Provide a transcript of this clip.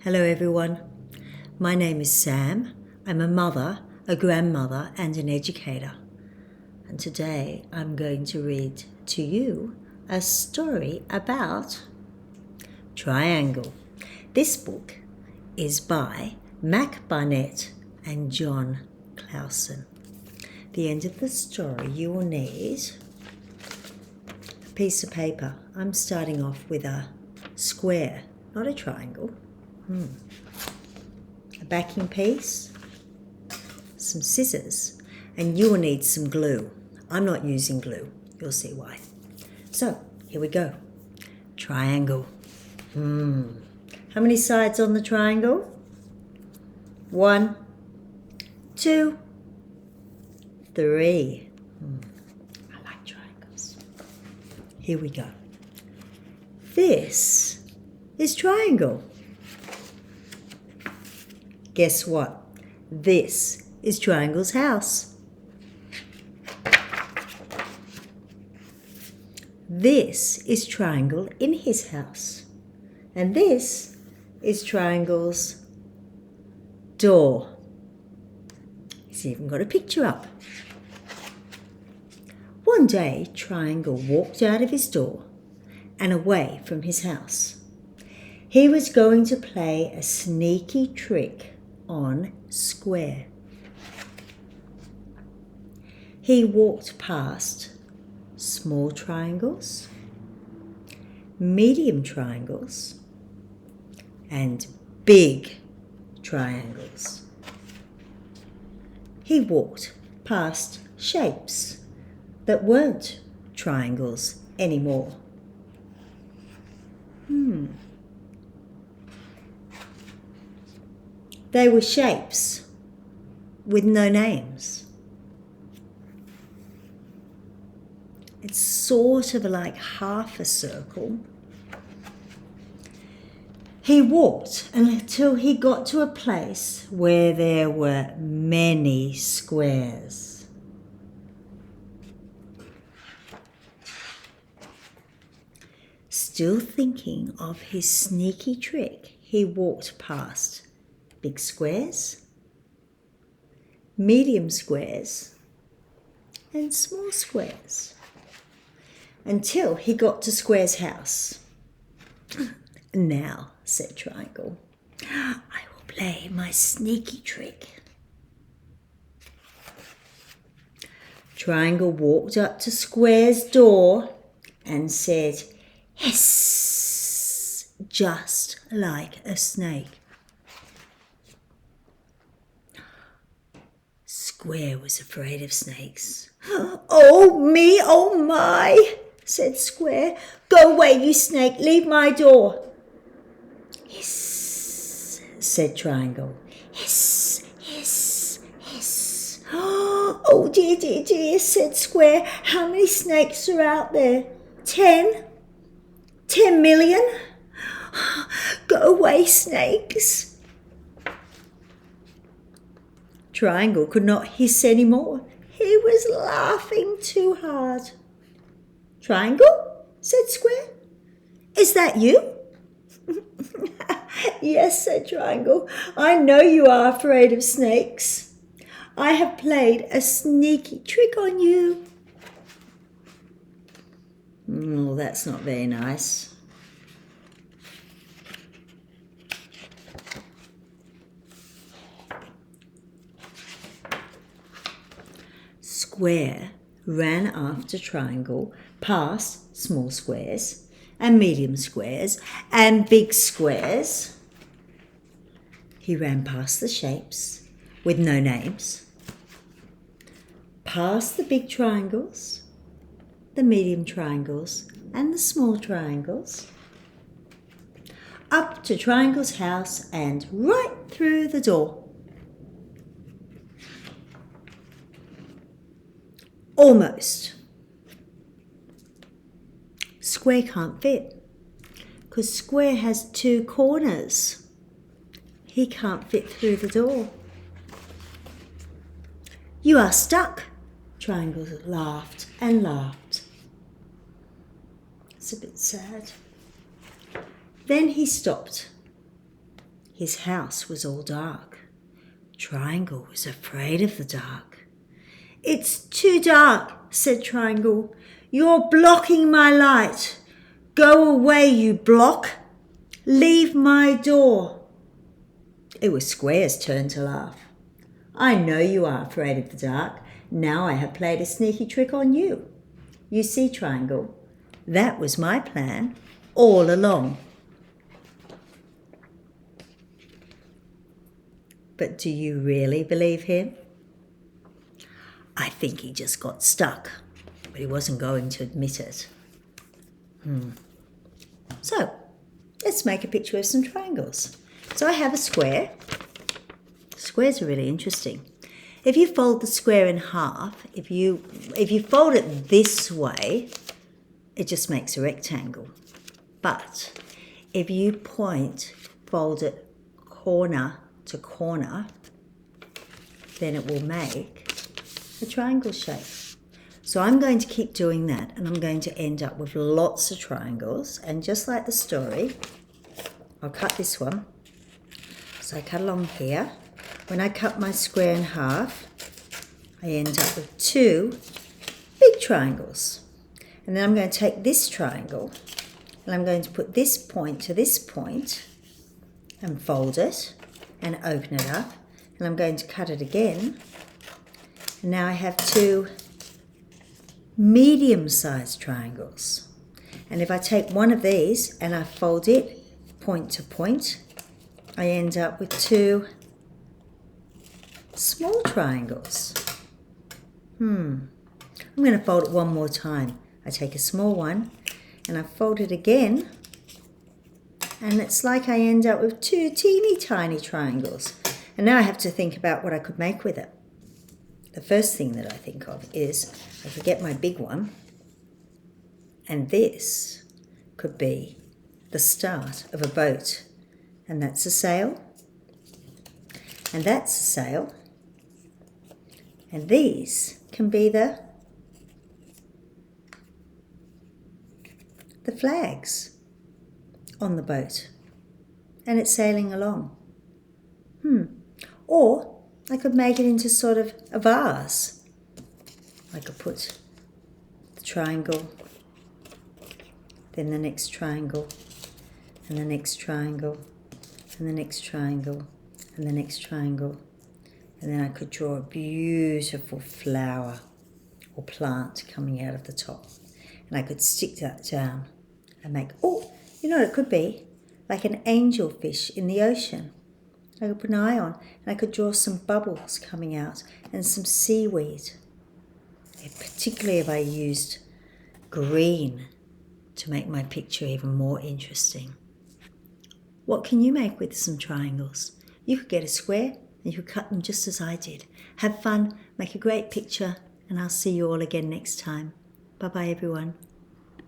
Hello everyone, my name is Sam. I'm a mother, a grandmother and an educator. And today I'm going to read to you a story about triangle. This book is by Barnett and John Klassen. At the end of the story you will need a piece of paper. I'm starting off with a square, not a triangle. A backing piece, some scissors, and you will need some glue. I'm not using glue. You'll see why. So, here we go. Triangle. How many sides on the triangle? 1, 2, 3. I like triangles. Here we go. This is triangle. Guess what? This is Triangle's house. This is Triangle in his house. And this is Triangle's door. He's even got a picture up. One day, Triangle walked out of his door and away from his house. He was going to play a sneaky trick on Square. He walked past small triangles, medium triangles, and big triangles. He walked past shapes that weren't triangles anymore. They were shapes with no names. It's sort of like half a circle. He walked until he got to a place where there were many squares. Still thinking of his sneaky trick, he walked past big squares, medium squares, and small squares, until he got to Square's house. Now, said Triangle, I will play my sneaky trick. Triangle walked up to Square's door and said, hiss, just like a snake. Square was afraid of snakes. Oh me, oh my, said Square. Go away, you snake, leave my door. Hiss, said Triangle. Hiss, hiss, hiss. Oh dear, dear, dear, said Square. How many snakes are out there? 10? 10 million? Go away, snakes. Triangle could not hiss any more. He was laughing too hard. Triangle, said Square. Is that you? Yes, said Triangle. I know you are afraid of snakes. I have played a sneaky trick on you. Oh, that's not very nice. Square ran after Triangle past small squares and medium squares and big squares. He ran past the shapes with no names, past the big triangles, the medium triangles and the small triangles, up to Triangle's house and right through the door. Almost. Square can't fit because Square has 2 corners. He can't fit through the door. You are stuck, Triangle laughed and laughed. It's a bit sad. Then he stopped His house was all dark. Triangle was afraid of the dark. "It's too dark," said Triangle. "You're blocking my light. Go away, you block. Leave my door." It was Square's turn to laugh. "I know you are afraid of the dark. Now I have played a sneaky trick on you. You see, Triangle, that was my plan all along." But do you really believe him? I think he just got stuck, but he wasn't going to admit it. So, let's make a picture of some triangles. So I have a square. Squares are really interesting. If you fold the square in half, if you fold it this way, it just makes a rectangle. But if you fold it corner to corner, then it will make a triangle shape. So I'm going to keep doing that, and I'm going to end up with lots of triangles. And just like the story, I'll cut this one. So I cut along here. When I cut my square in half, I end up with 2 big triangles. And then I'm going to take this triangle, and I'm going to put this point to this point and fold it and open it up. And I'm going to cut it again. And now I have 2 medium-sized triangles. And if I take one of these and I fold it point to point, I end up with 2 small triangles. I'm going to fold it one more time. I take a small one and I fold it again, and it's like I end up with 2 teeny tiny triangles. And now I have to think about what I could make with it. The first thing that I think of is I could get my big one, and this could be the start of a boat, and that's a sail, and that's a sail, and these can be the flags on the boat, and it's sailing along. Or I could make it into sort of a vase. I could put the triangle, then the next triangle, and the next triangle, and the next triangle, and the next triangle. And then I could draw a beautiful flower or plant coming out of the top. And I could stick that down and make, you know what it could be? Like an angelfish in the ocean. I could put an eye on, and I could draw some bubbles coming out and some seaweed. Particularly if I used green to make my picture even more interesting. What can you make with some triangles? You could get a square and you could cut them just as I did. Have fun, make a great picture, and I'll see you all again next time. Bye-bye, everyone.